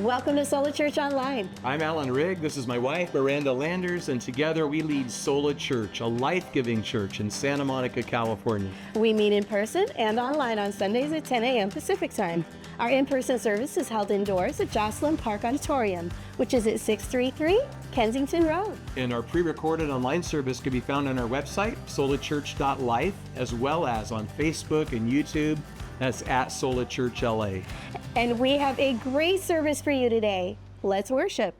Welcome to Sola Church Online. I'm Rigg. This is my wife, Miranda Landers, and together we lead Sola Church, a life-giving church in Santa Monica, California. We meet in person and online on Sundays at 10 a.m. Pacific Time. Our in-person service is held indoors at Joslyn Park Auditorium, which is at 633 Kensington Road. And our pre-recorded online service can be found on our website, solachurch.life, as well as on Facebook and YouTube. That's at Sola Church LA. And we have a great service for you today. Let's worship.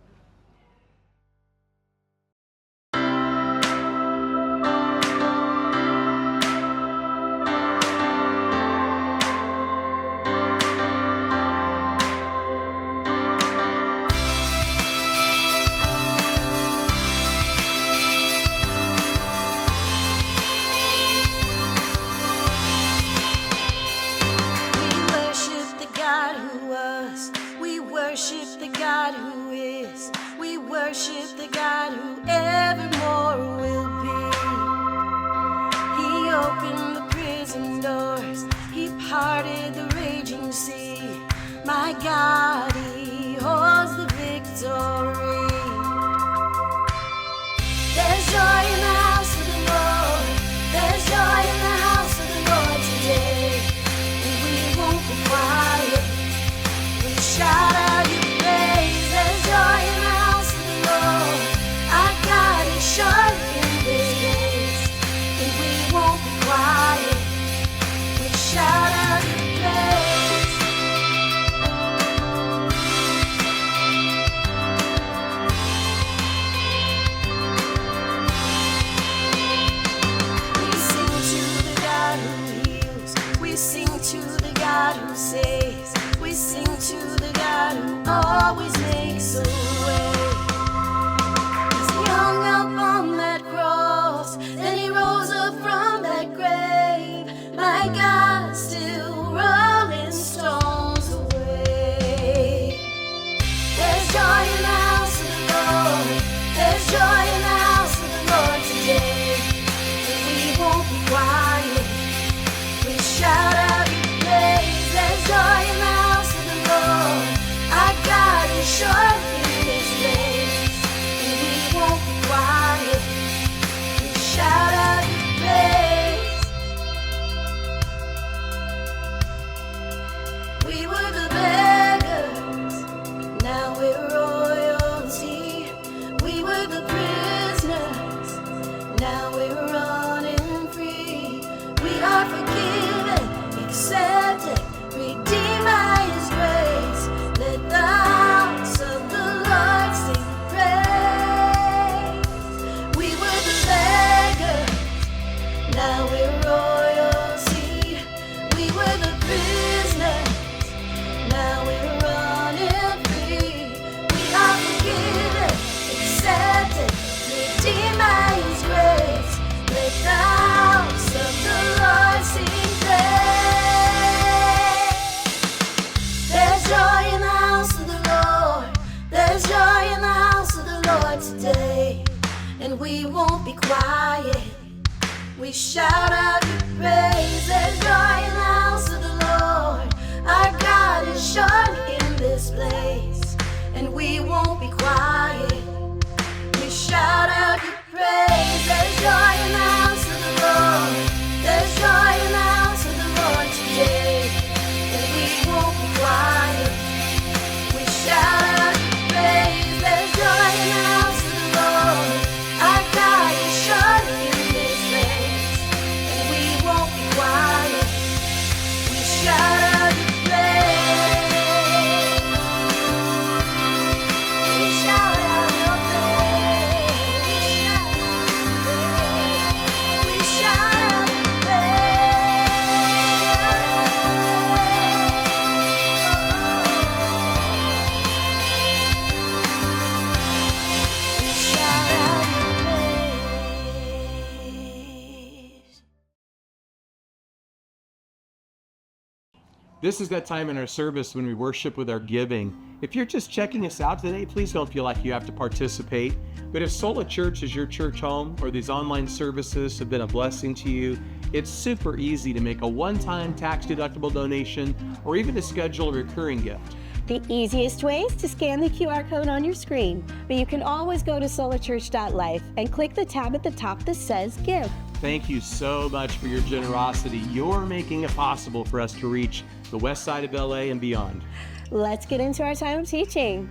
This is that time in our service when we worship with our giving. If you're just checking us out today, please don't feel like you have to participate. But if Sola Church is your church home or these online services have been a blessing to you, it's super easy to make a one-time tax-deductible donation or even to schedule a recurring gift. The easiest way is to scan the QR code on your screen, but you can always go to solachurch.life and click the tab at the top that says Give. Thank you so much for your generosity. You're making it possible for us to reach the west side of LA and beyond. Let's get into our time of teaching.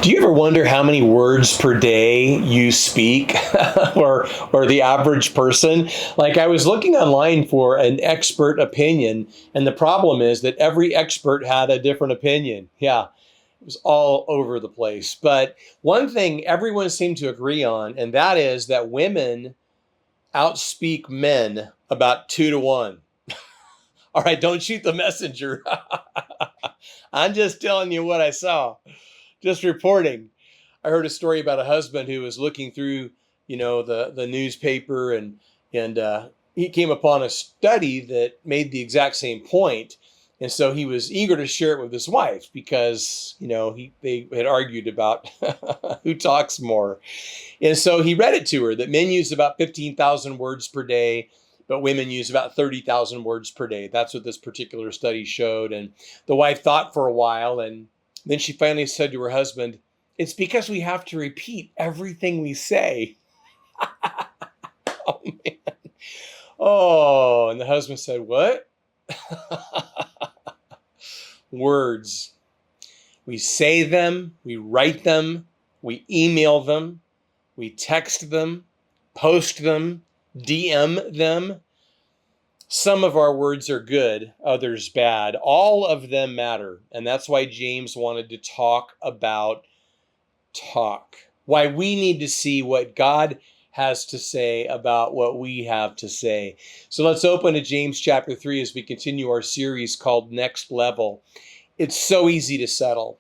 Do you ever wonder how many words per day you speak or the average person? Like, I was looking online for an expert opinion, and the problem is that every expert had a different opinion. Yeah, it was all over the place. But one thing everyone seemed to agree on, and that is that women outspeak men about 2-1. All right, don't shoot the messenger. I'm just telling you what I saw. Just reporting. I heard a story about a husband who was looking through, the newspaper, and he came upon a study that made the exact same point. And so he was eager to share it with his wife because, they had argued about who talks more. And so he read it to her that men use about 15,000 words per day, but women use about 30,000 words per day. That's what this particular study showed. And the wife thought for a while, and then she finally said to her husband, "It's because we have to repeat everything we say." Oh, man. Oh, and the husband said, "What?" Words. We say them, we write them, we email them, we text them, post them, DM them. Some of our words are good, others bad. All of them matter. And that's why James wanted to talk about talk. Why we need to see what God has to say about what we have to say. So let's open to James chapter 3 as we continue our series called Next Level. It's so easy to settle.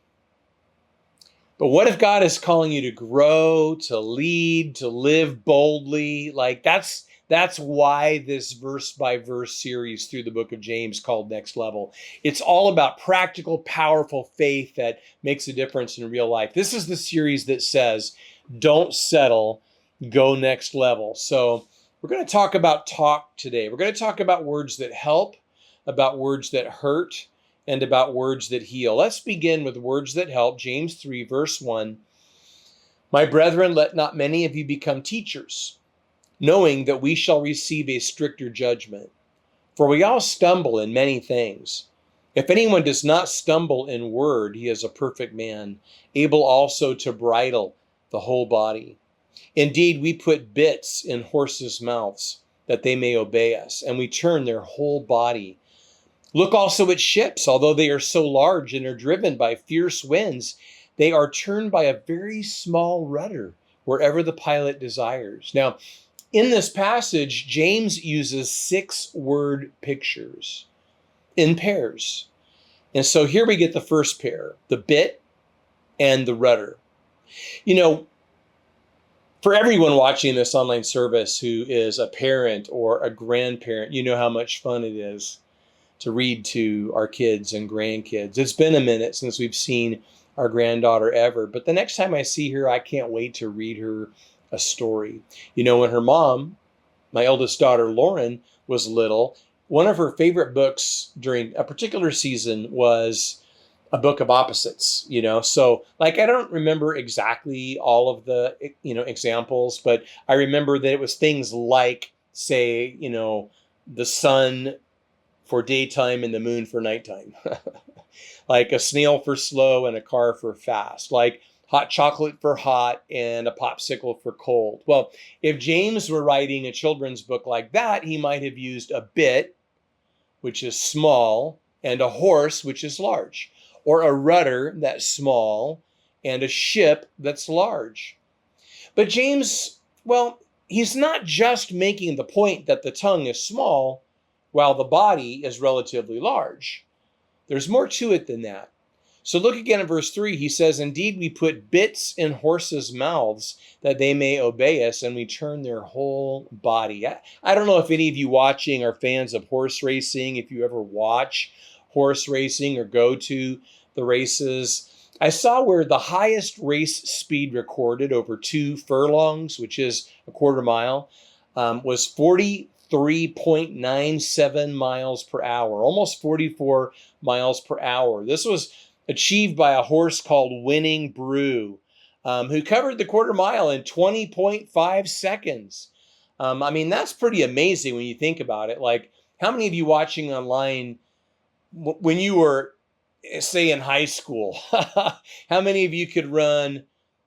But what if God is calling you to grow, to lead, to live boldly? Like that's why this verse by verse series through the book of James called Next Level. It's all about practical, powerful faith that makes a difference in real life. This is the series that says, don't settle, go next level. So we're going to talk about talk today. We're going to talk about words that help, about words that hurt, and about words that heal. Let's begin with words that help. James 3, verse 1. My brethren, let not many of you become teachers, knowing that we shall receive a stricter judgment. For we all stumble in many things. If anyone does not stumble in word, he is a perfect man, able also to bridle the whole body. Indeed, we put bits in horses' mouths, that they may obey us, and we turn their whole body. Look also at ships, although they are so large and are driven by fierce winds, they are turned by a very small rudder, wherever the pilot desires. Now, in this passage, James uses 6 word pictures in pairs. And so here we get the first pair, the bit and the rudder. For everyone watching this online service who is a parent or a grandparent, you know how much fun it is to read to our kids and grandkids. It's been a minute since we've seen our granddaughter ever, but the next time I see her, I can't wait to read her a story. When her mom, my eldest daughter, Lauren, was little, one of her favorite books during a particular season was a book of opposites, So I don't remember exactly all of the, examples, but I remember that it was things like, say, the sun for daytime and the moon for nighttime. Like a snail for slow and a car for fast. Like hot chocolate for hot and a popsicle for cold. Well, if James were writing a children's book like that, he might have used a bit, which is small, and a horse, which is large, or a rudder that's small and a ship that's large. But James, he's not just making the point that the tongue is small while the body is relatively large. There's more to it than that. So look again at verse 3. He says, indeed, we put bits in horses' mouths that they may obey us, and we turn their whole body. I don't know if any of you watching are fans of horse racing, if you ever watch horse racing or go to the races. I saw where the highest race speed recorded over 2 furlongs, which is a quarter mile, was 43.97 miles per hour, almost 44 miles per hour. This was achieved by a horse called Winning Brew, who covered the quarter mile in 20.5 seconds. I mean, that's pretty amazing when you think about it. Like, how many of you watching online, when you were, say, in high school, how many of you could run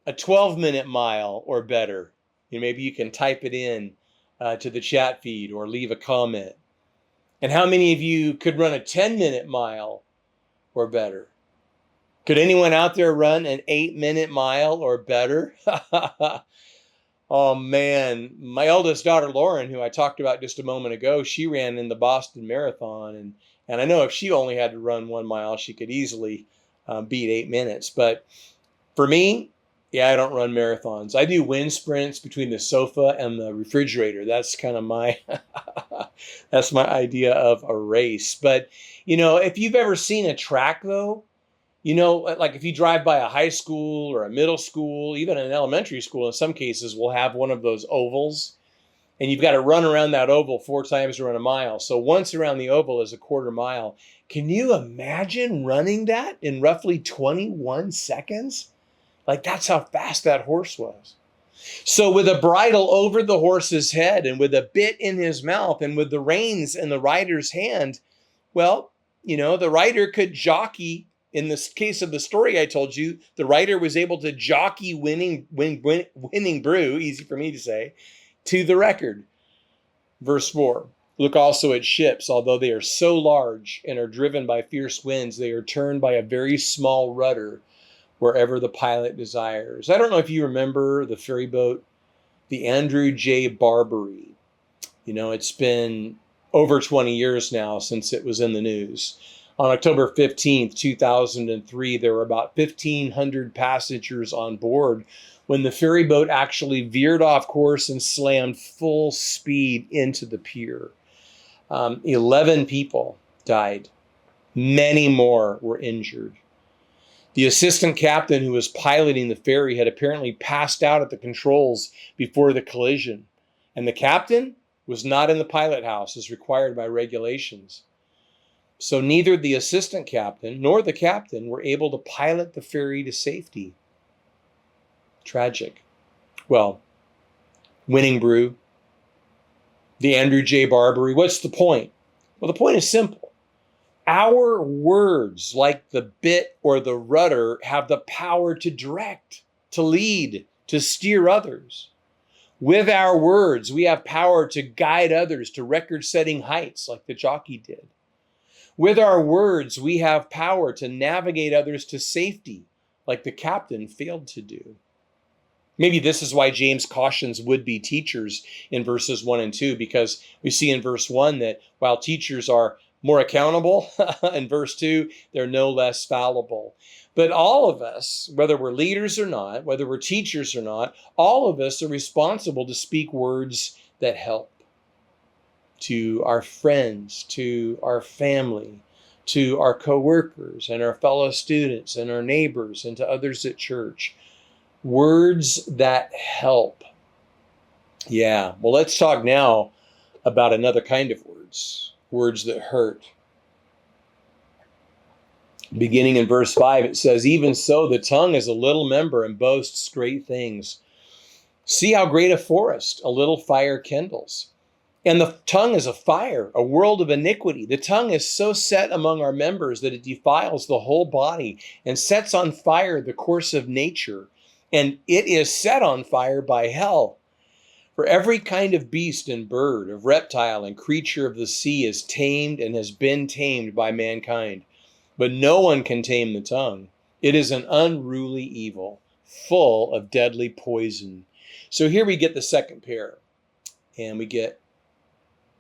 a 12-minute mile or better? Maybe you can type it in to the chat feed or leave a comment. And how many of you could run a 10-minute mile or better? Could anyone out there run an 8-minute mile or better? Oh man, my eldest daughter, Lauren, who I talked about just a moment ago, she ran in the Boston Marathon. And I know if she only had to run 1 mile, she could easily beat 8 minutes. But for me, yeah, I don't run marathons. I do wind sprints between the sofa and the refrigerator. That's kind of my, that's my idea of a race. But, if you've ever seen a track though, like if you drive by a high school or a middle school, even an elementary school, in some cases will have one of those ovals, and you've got to run around that oval 4 times to run a mile. So once around the oval is a quarter mile. Can you imagine running that in roughly 21 seconds? Like, that's how fast that horse was. So with a bridle over the horse's head and with a bit in his mouth and with the reins in the rider's hand, well, the rider could jockey. In this case of the story I told you, the rider was able to jockey winning Brew, easy for me to say, to the record. Verse 4, look also at ships, although they are so large and are driven by fierce winds, they are turned by a very small rudder wherever the pilot desires. I don't know if you remember the ferry boat, the Andrew J. Barbary. It's been over 20 years now since it was in the news. On October 15th, 2003, there were about 1,500 passengers on board when the ferry boat actually veered off course and slammed full speed into the pier. 11 people died. Many more were injured. The assistant captain who was piloting the ferry had apparently passed out at the controls before the collision, and the captain was not in the pilot house as required by regulations. So neither the assistant captain nor the captain were able to pilot the ferry to safety. Tragic. Well, Winning Brew, the Andrew J. Barbary, what's the point? Well, the point is simple. Our words, like the bit or the rudder, have the power to direct, to lead, to steer others. With our words, we have power to guide others to record-setting heights like the jockey did. With our words, we have power to navigate others to safety, like the captain failed to do. Maybe this is why James cautions would-be teachers in verses 1 and 2, because we see in verse 1 that while teachers are more accountable, in verse 2, they're no less fallible. But all of us, whether we're leaders or not, whether we're teachers or not, all of us are responsible to speak words that help. To our friends, to our family, to our coworkers and our fellow students and our neighbors and to others at church. Words that help. Yeah, well, let's talk now about another kind of words. Words that hurt. Beginning in verse 5, it says, even so, the tongue is a little member and boasts great things. See how great a forest a little fire kindles. And the tongue is a fire, a world of iniquity. The tongue is so set among our members that it defiles the whole body and sets on fire the course of nature. And it is set on fire by hell. For every kind of beast and bird, of reptile and creature of the sea is tamed and has been tamed by mankind. But no one can tame the tongue. It is an unruly evil, full of deadly poison. So here we get the second pair. And we get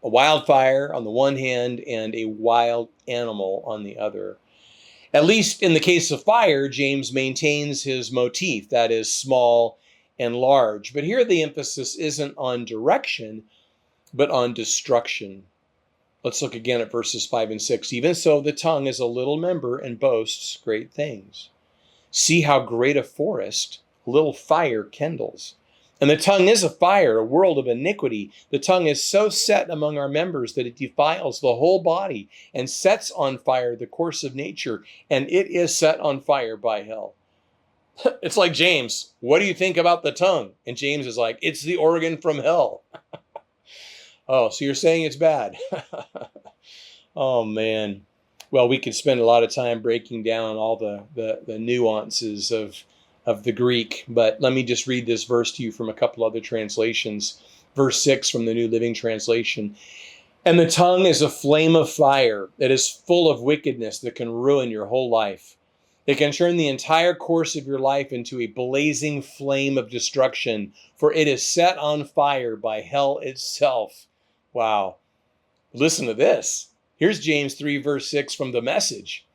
a wildfire on the one hand and a wild animal on the other. At least in the case of fire, James maintains his motif, that is small and large. But here the emphasis isn't on direction, but on destruction. Let's look again at verses 5 and 6. Even so, the tongue is a little member and boasts great things. See how great a forest a little fire kindles. And the tongue is a fire, a world of iniquity. The tongue is so set among our members that it defiles the whole body and sets on fire the course of nature, and it is set on fire by hell. It's like James, what do you think about the tongue? And James is like, it's the organ from hell. Oh, so you're saying it's bad. Oh, man. Well, we could spend a lot of time breaking down all the nuances of the Greek, but let me just read this verse to you from a couple other translations. Verse 6 from the New Living Translation. And the tongue is a flame of fire that is full of wickedness that can ruin your whole life. It can turn the entire course of your life into a blazing flame of destruction, for it is set on fire by hell itself. Wow. Listen to this. Here's James 3, verse 6 from the Message.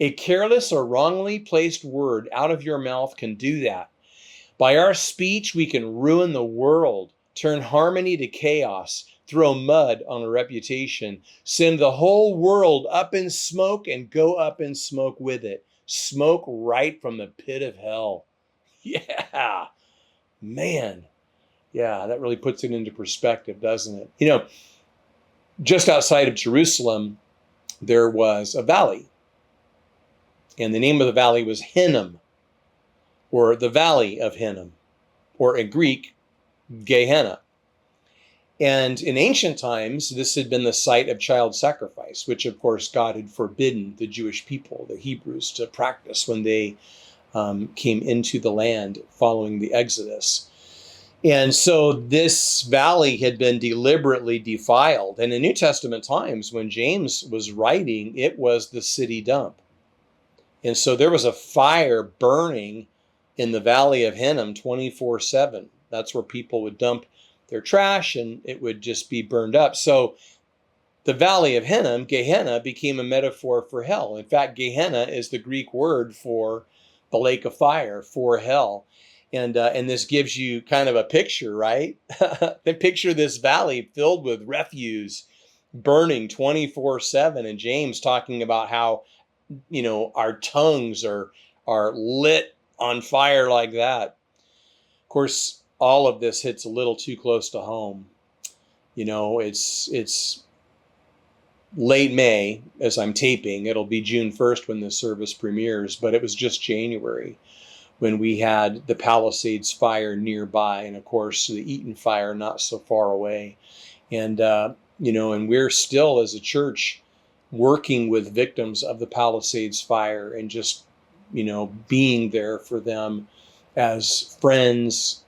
A careless or wrongly placed word out of your mouth can do that. By our speech, we can ruin the world, turn harmony to chaos, throw mud on a reputation, send the whole world up in smoke and go up in smoke with it. Smoke right from the pit of hell. Yeah, man. Yeah, that really puts it into perspective, doesn't it? You know, just outside of Jerusalem, there was a valley. And the name of the valley was Hinnom, or the Valley of Hinnom, or in Greek, Gehenna. And in ancient times, this had been the site of child sacrifice, which of course God had forbidden the Jewish people, the Hebrews, to practice when they came into the land following the Exodus. And so this valley had been deliberately defiled. And in New Testament times, when James was writing, it was the city dump. And so there was a fire burning in the Valley of Hinnom 24/7. That's where people would dump their trash and it would just be burned up. So the Valley of Hinnom, Gehenna, became a metaphor for hell. In fact, Gehenna is the Greek word for the lake of fire, for hell. And this gives you kind of a picture, right? Picture this valley filled with refuse, burning 24/7. And James talking about how, you know, our tongues are lit on fire like that. Of course, all of this hits a little too close to home. You know, it's late May as I'm taping. It'll be June 1st when the service premieres, but it was just January when we had the Palisades fire nearby, and of course the Eaton fire not so far away. And, you know, and we're still as a church working with victims of the Palisades fire and just, you know, being there for them as friends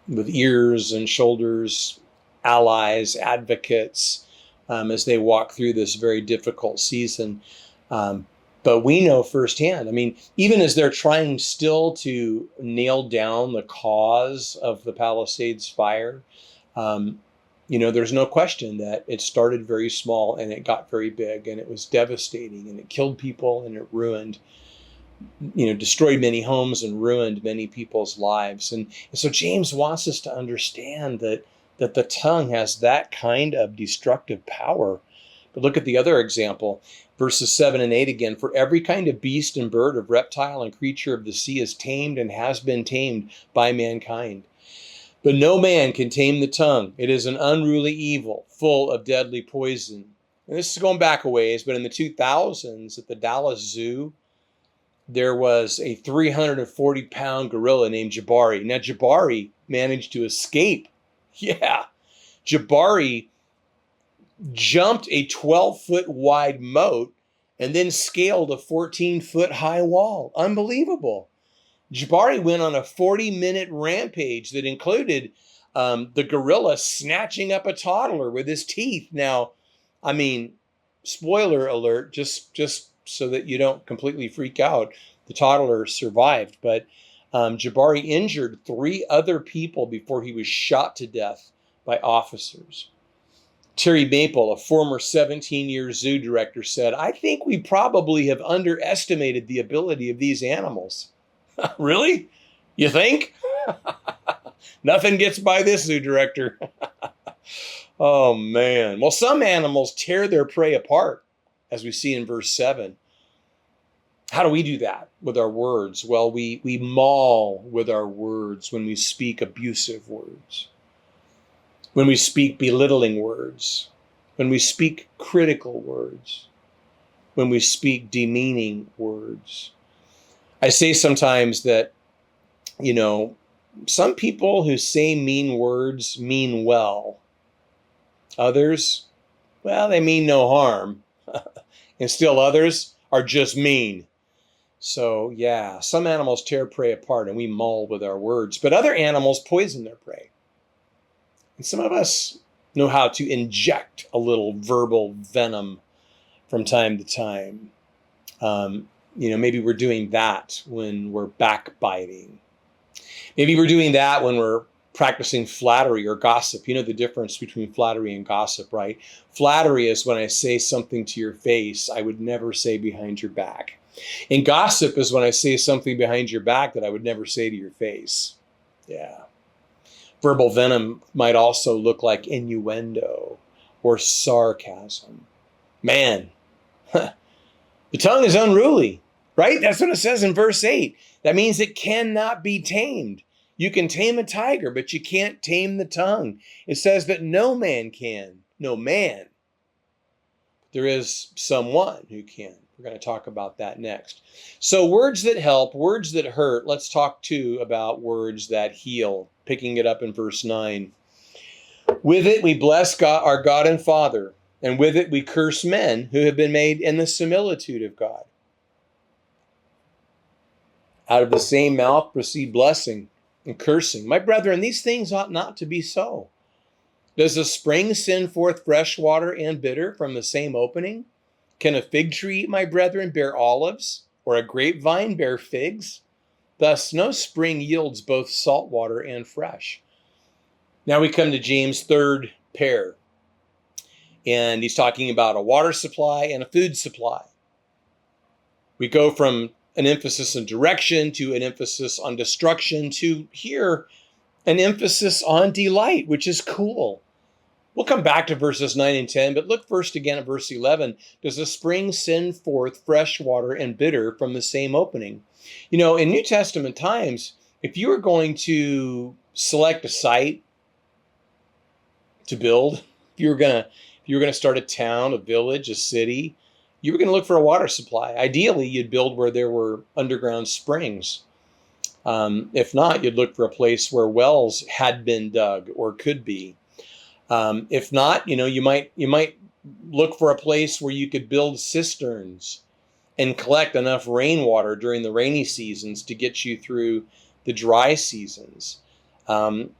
with ears and shoulders, allies, advocates, as they walk through this very difficult season. But we know firsthand, I mean, even as they're trying still to nail down the cause of the Palisades fire, you know, there's no question that it started very small and it got very big and it was devastating and it killed people and it ruined, you know, destroyed many homes and ruined many people's lives. And so James wants us to understand that the tongue has that kind of destructive power. But look at the other example, verses 7 and 8 again. For every kind of beast and bird, of reptile and creature of the sea is tamed and has been tamed by mankind. But no man can tame the tongue. It is an unruly evil, full of deadly poison. And this is going back a ways, but in the 2000s at the Dallas Zoo, there was a 340-pound gorilla named Jabari. Now, Jabari managed to escape. Yeah, Jabari jumped a 12-foot wide moat and then scaled a 14-foot high wall. Unbelievable. Jabari went on a 40-minute rampage that included the gorilla snatching up a toddler with his teeth. Now, I mean, spoiler alert, just so that you don't completely freak out, the toddler survived, but Jabari injured 3 other people before he was shot to death by officers. Terry Maple, a former 17-year zoo director, said, I think we probably have underestimated the ability of these animals. Really? You think? Nothing gets by this zoo director. Oh, man. Well, some animals tear their prey apart, as we see in verse 7. How do we do that with our words? Well, we maul with our words when we speak abusive words, when we speak belittling words, when we speak critical words, when we speak demeaning words. I say sometimes that, some people who say mean words mean well. Others, well, they mean no harm. And still others are just mean. So, yeah, some animals tear prey apart and we maul with our words, but other animals poison their prey. And some of us know how to inject a little verbal venom from time to time. Maybe we're doing that when we're backbiting. Maybe we're doing that when we're practicing flattery or gossip. You know the difference between flattery and gossip, right? Flattery is when I say something to your face I would never say behind your back. And gossip is when I say something behind your back that I would never say to your face. Yeah. Verbal venom might also look like innuendo or sarcasm. Man, the tongue is unruly, right? That's what it says in verse 8. That means it cannot be tamed. You can tame a tiger, but you can't tame the tongue. It says that no man can. No man. There is someone who can. We're going to talk about that next. So words that help, words that hurt. Let's talk too about words that heal. Picking it up in verse 9. With it we bless God, our God and Father, and with it we curse men who have been made in the similitude of God. Out of the same mouth proceed blessing and cursing. My brethren, these things ought not to be so. Does a spring send forth fresh water and bitter from the same opening? Can a fig tree, my brethren, bear olives, or a grapevine bear figs? Thus no spring yields both salt water and fresh. Now we come to James' third pair. And he's talking about a water supply and a food supply. We go from an emphasis on direction to an emphasis on destruction to here an emphasis on delight, which is cool. We'll come back to verses 9 and 10, but look first again at verse 11. Does the spring send forth fresh water and bitter from the same opening? In New Testament times, if you were going to select a site to build, if you were going to start a town, a village, a city, you were going to look for a water supply. Ideally, you'd build where there were underground springs. If not, you'd look for a place where wells had been dug or could be. If not, you might look for a place where you could build cisterns and collect enough rainwater during the rainy seasons to get you through the dry seasons.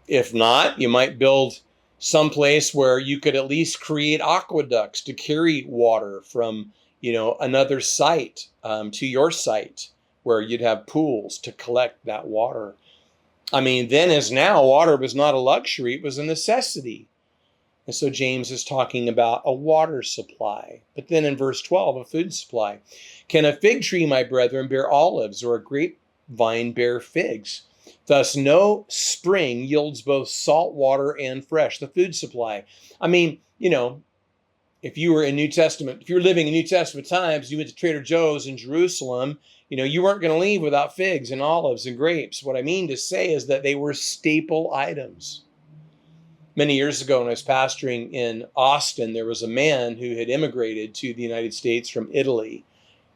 If not, you might build some place where you could at least create aqueducts to carry water from, another site to your site where you'd have pools to collect that water. Then as now, water was not a luxury, it was a necessity. And so James is talking about a water supply. But then in verse 12, a food supply. Can a fig tree, my brethren, bear olives, or a grapevine bear figs? Thus no spring yields both salt water and fresh. The food supply. If you were in New Testament, if you were living in New Testament times, you went to Trader Joe's in Jerusalem, you weren't going to leave without figs and olives and grapes. What I mean to say is that they were staple items. Many years ago when I was pastoring in Austin, there was a man who had immigrated to the United States from Italy.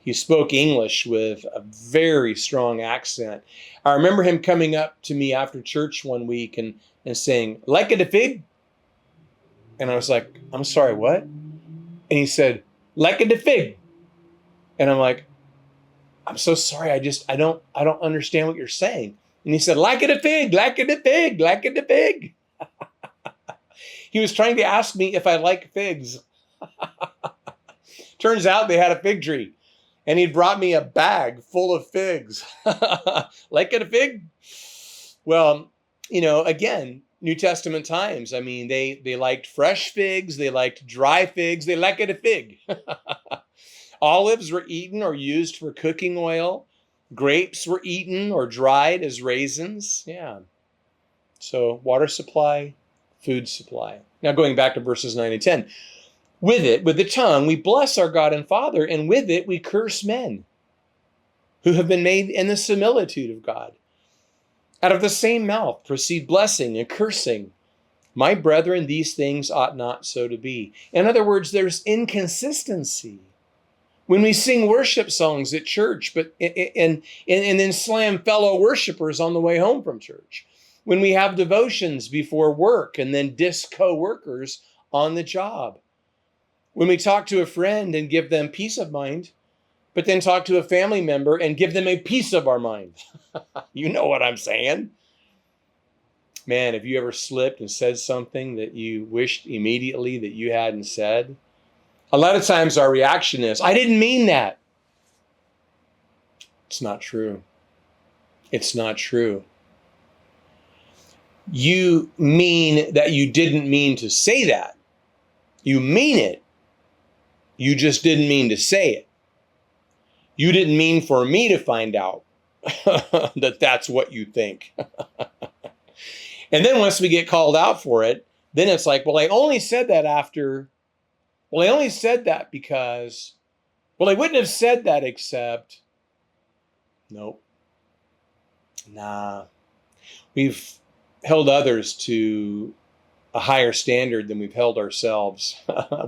He spoke English with a very strong accent. I remember him coming up to me after church one week and saying, "Like it a fig?" And I was like, "I'm sorry, what?" And he said, "Like it a fig." And I'm like, "I'm so sorry, I don't understand what you're saying." And he said, "Like it a fig, like it a fig, like it a fig." He was trying to ask me if I like figs. Turns out they had a fig tree. And he'd brought me a bag full of figs. Like it a fig? Well, again, New Testament times. They liked fresh figs. They liked dry figs. They liked it a fig. Olives were eaten or used for cooking oil. Grapes were eaten or dried as raisins. Yeah. So water supply, food supply. Now going back to verses 9 and 10. With it, with the tongue, we bless our God and Father, and with it we curse men who have been made in the similitude of God. Out of the same mouth proceed blessing and cursing. My brethren, these things ought not so to be. In other words, there's inconsistency. When we sing worship songs at church, and then slam fellow worshipers on the way home from church. When we have devotions before work and then diss co-workers on the job. When we talk to a friend and give them peace of mind, but then talk to a family member and give them a piece of our mind. You know what I'm saying? Man, have you ever slipped and said something that you wished immediately that you hadn't said? A lot of times our reaction is, I didn't mean that. It's not true. It's not true. You mean that you didn't mean to say that. You mean it. You just didn't mean to say it. You didn't mean for me to find out that that's what you think. And then once we get called out for it, then it's like, well, I only said that because, well, I wouldn't have said that except, nope. Nah. We've held others to a higher standard than we've held ourselves.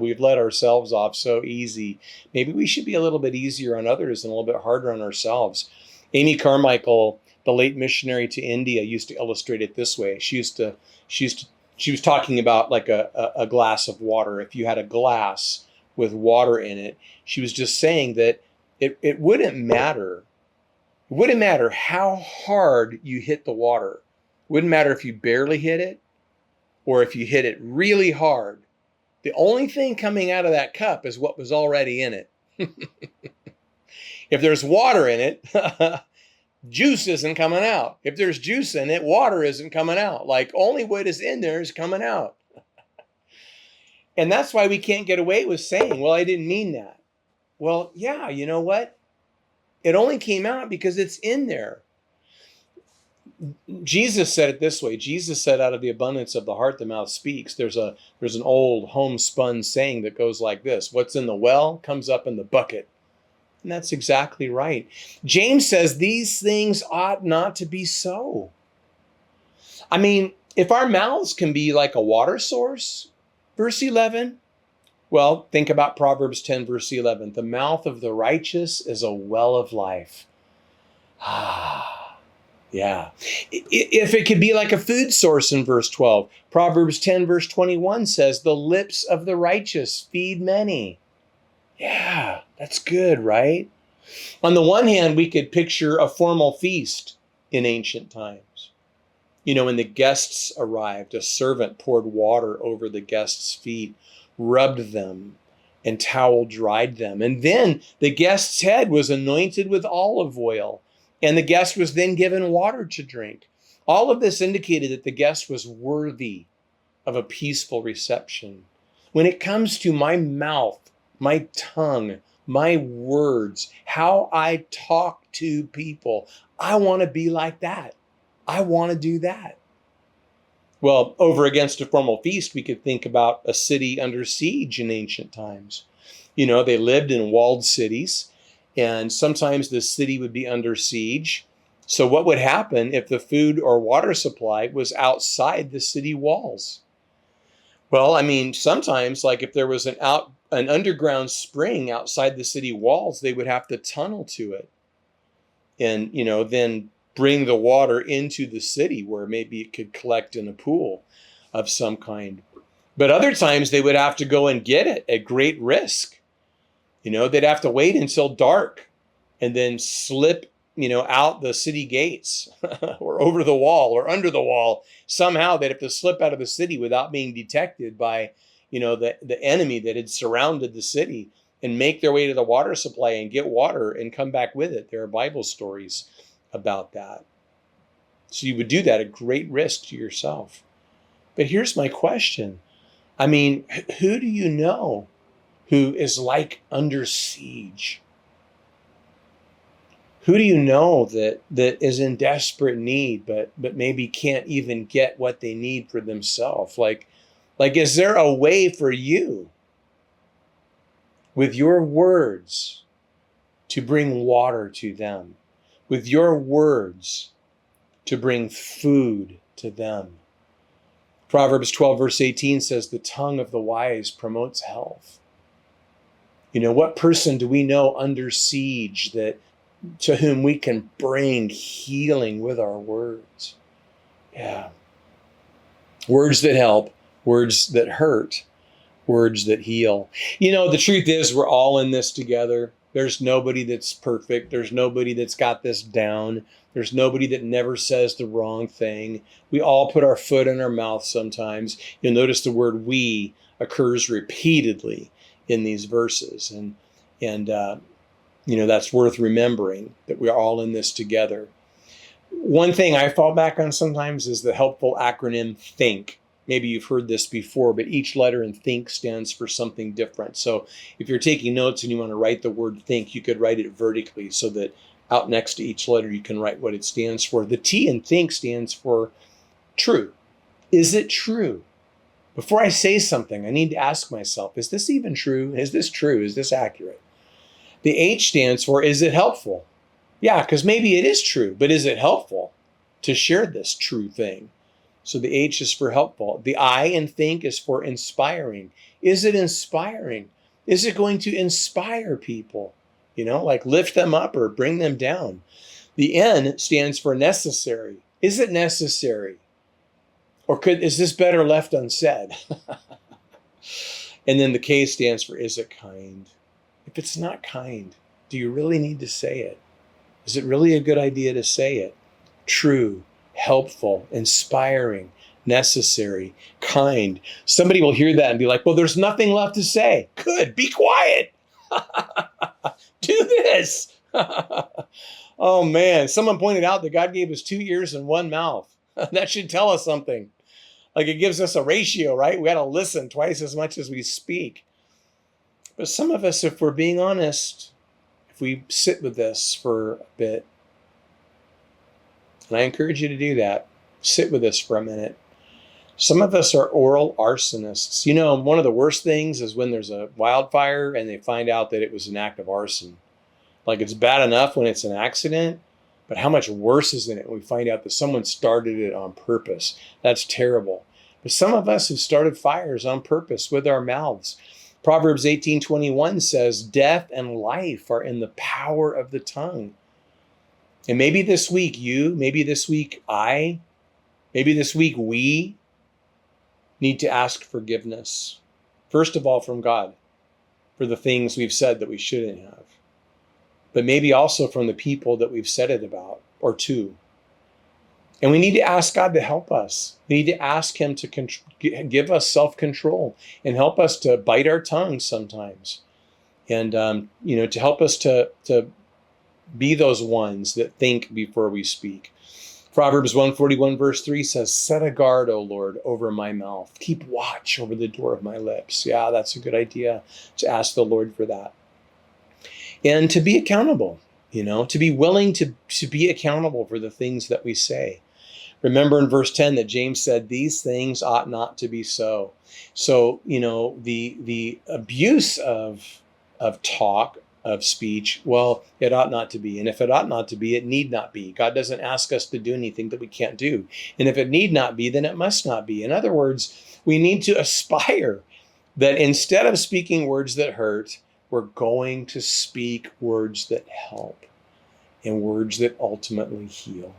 We've let ourselves off so easy. Maybe we should be a little bit easier on others and a little bit harder on ourselves. Amy Carmichael, the late missionary to India, used to illustrate it this way. She was talking about like a glass of water. If you had a glass with water in it, she was just saying that it wouldn't matter. It wouldn't matter how hard you hit the water. It wouldn't matter if you barely hit it or if you hit it really hard. The only thing coming out of that cup is what was already in it. If there's water in it, juice isn't coming out. If there's juice in it, water isn't coming out. Like only what is in there is coming out. And that's why we can't get away with saying, well, I didn't mean that. Well, yeah, you know what? It only came out because it's in there. Jesus said it this way. Jesus said, out of the abundance of the heart, the mouth speaks. There's an old homespun saying that goes like this. What's in the well comes up in the bucket. And that's exactly right. James says these things ought not to be so. I mean, if our mouths can be like a water source, verse 11, well, think about Proverbs 10, verse 11. The mouth of the righteous is a well of life. Yeah. If it could be like a food source in verse 12, Proverbs 10, verse 21 says, the lips of the righteous feed many. Yeah, that's good, right? On the one hand, we could picture a formal feast in ancient times. You know, when the guests arrived, a servant poured water over the guests' feet, rubbed them, and towel dried them. And then the guest's head was anointed with olive oil, and the guest was then given water to drink. All of this indicated that the guest was worthy of a peaceful reception. When it comes to my mouth, my tongue, my words, how I talk to people, I want to be like that. I want to do that. Well, over against a formal feast, we could think about a city under siege in ancient times. You know, they lived in walled cities, and sometimes the city would be under siege. So what would happen if the food or water supply was outside the city walls? Well, I mean, sometimes, like if there was an underground spring outside the city walls, they would have to tunnel to it and, you know, then bring the water into the city where maybe it could collect in a pool of some kind. But other times they would have to go and get it at great risk. You know, they'd have to wait until dark and then slip, you know, out the city gates or over the wall or under the wall. Somehow they'd have to slip out of the city without being detected by, you know, the enemy that had surrounded the city, and make their way to the water supply and get water and come back with it. There are Bible stories about that. So you would do that at great risk to yourself. But here's my question. I mean, who do you know who is like under siege? Who do you know that is in desperate need, but maybe can't even get what they need for themselves? Like, is there a way for you with your words to bring water to them, with your words to bring food to them? Proverbs 12 verse 18 says, the tongue of the wise promotes health. What person do we know under siege to whom we can bring healing with our words? Yeah. Words that help, words that hurt, words that heal. The truth is we're all in this together. There's nobody that's perfect. There's nobody that's got this down. There's nobody that never says the wrong thing. We all put our foot in our mouth sometimes. You'll notice the word we occurs repeatedly in these verses. And that's worth remembering, that we're all in this together. One thing I fall back on sometimes is the helpful acronym THINK. Maybe you've heard this before, but each letter in THINK stands for something different. So if you're taking notes and you want to write the word THINK, you could write it vertically so that out next to each letter you can write what it stands for. The T in THINK stands for true. Is it true? Before I say something, I need to ask myself, is this even true? Is this true? Is this accurate? The H stands for, is it helpful? Yeah, because maybe it is true, but is it helpful to share this true thing? So the H is for helpful. The I in think is for inspiring. Is it inspiring? Is it going to inspire people? Like lift them up or bring them down. The N stands for necessary. Is it necessary? Or is this better left unsaid? And then the K stands for, is it kind? If it's not kind, do you really need to say it? Is it really a good idea to say it? True, helpful, inspiring, necessary, kind. Somebody will hear that and be like, well, there's nothing left to say. Good, be quiet. Do this. Oh man, someone pointed out that God gave us 2 ears and 1 mouth. That should tell us something. Like it gives us a ratio, right? We got to listen twice as much as we speak. But some of us, if we're being honest, if we sit with this for a bit, and I encourage you to do that, sit with this for a minute. Some of us are oral arsonists. One of the worst things is when there's a wildfire and they find out that it was an act of arson. Like it's bad enough when it's an accident, but how much worse is it when we find out that someone started it on purpose? That's terrible. But some of us have started fires on purpose with our mouths. Proverbs 18:21 says, death and life are in the power of the tongue. And maybe this week maybe this week maybe this week we need to ask forgiveness. First of all, from God for the things we've said that we shouldn't have. But maybe also from the people that we've said it about or to. And we need to ask God to help us. We need to ask him to give us self-control and help us to bite our tongues sometimes. And, to help us to be those ones that think before we speak. Proverbs 141 verse 3 says, set a guard, O Lord, over my mouth. Keep watch over the door of my lips. Yeah, that's a good idea to ask the Lord for that. And to be accountable, to be willing to be accountable for the things that we say. Remember in verse 10 that James said, these things ought not to be so. So, the abuse of talk, of speech, well, it ought not to be. And if it ought not to be, it need not be. God doesn't ask us to do anything that we can't do. And if it need not be, then it must not be. In other words, we need to aspire that instead of speaking words that hurt, we're going to speak words that help and words that ultimately heal.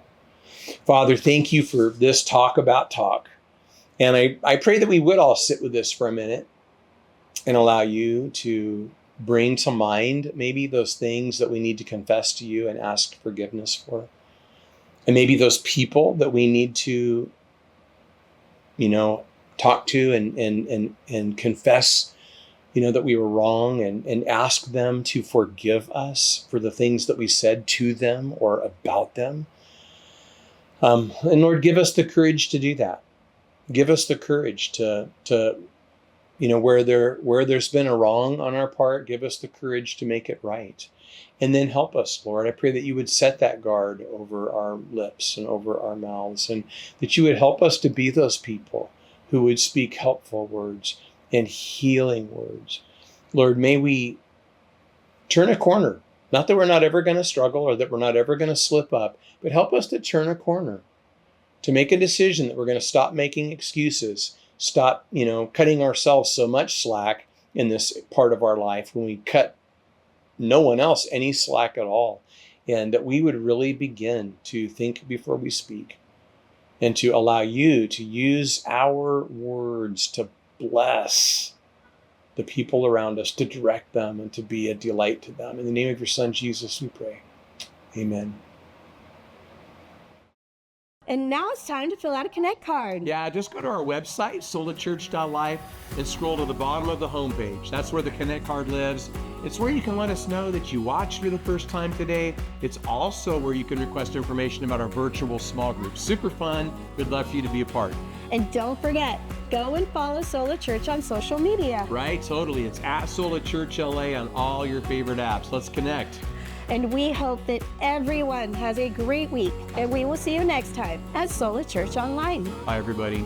Father, thank you for this talk about talk. And I pray that we would all sit with this for a minute and allow you to bring to mind maybe those things that we need to confess to you and ask forgiveness for. And maybe those people that we need to, talk to and confess, that we were wrong and ask them to forgive us for the things that we said to them or about them. And Lord, give us the courage to do that. Give us the courage to Where there's been a wrong on our part, give us the courage to make it right. And then help us, Lord. I pray that you would set that guard over our lips and over our mouths, and that you would help us to be those people who would speak helpful words and healing words. Lord, may we turn a corner. Not that we're not ever going to struggle or that we're not ever going to slip up, but help us to turn a corner, to make a decision that we're going to stop making excuses, stop, cutting ourselves so much slack in this part of our life when we cut no one else any slack at all. And that we would really begin to think before we speak and to allow you to use our words to bless the people around us, to direct them and to be a delight to them. In the name of your Son, Jesus, we pray. Amen. And now it's time to fill out a Connect card. Yeah, just go to our website, solachurch.life, and scroll to the bottom of the homepage. That's where the Connect card lives. It's where you can let us know that you watched for the first time today. It's also where you can request information about our virtual small group. Super fun. We'd love for you to be a part. And don't forget, go and follow Sola Church on social media. Right, totally. It's at Sola Church LA on all your favorite apps. Let's connect. And we hope that everyone has a great week. And we will see you next time at Sola Church Online. Bye, everybody.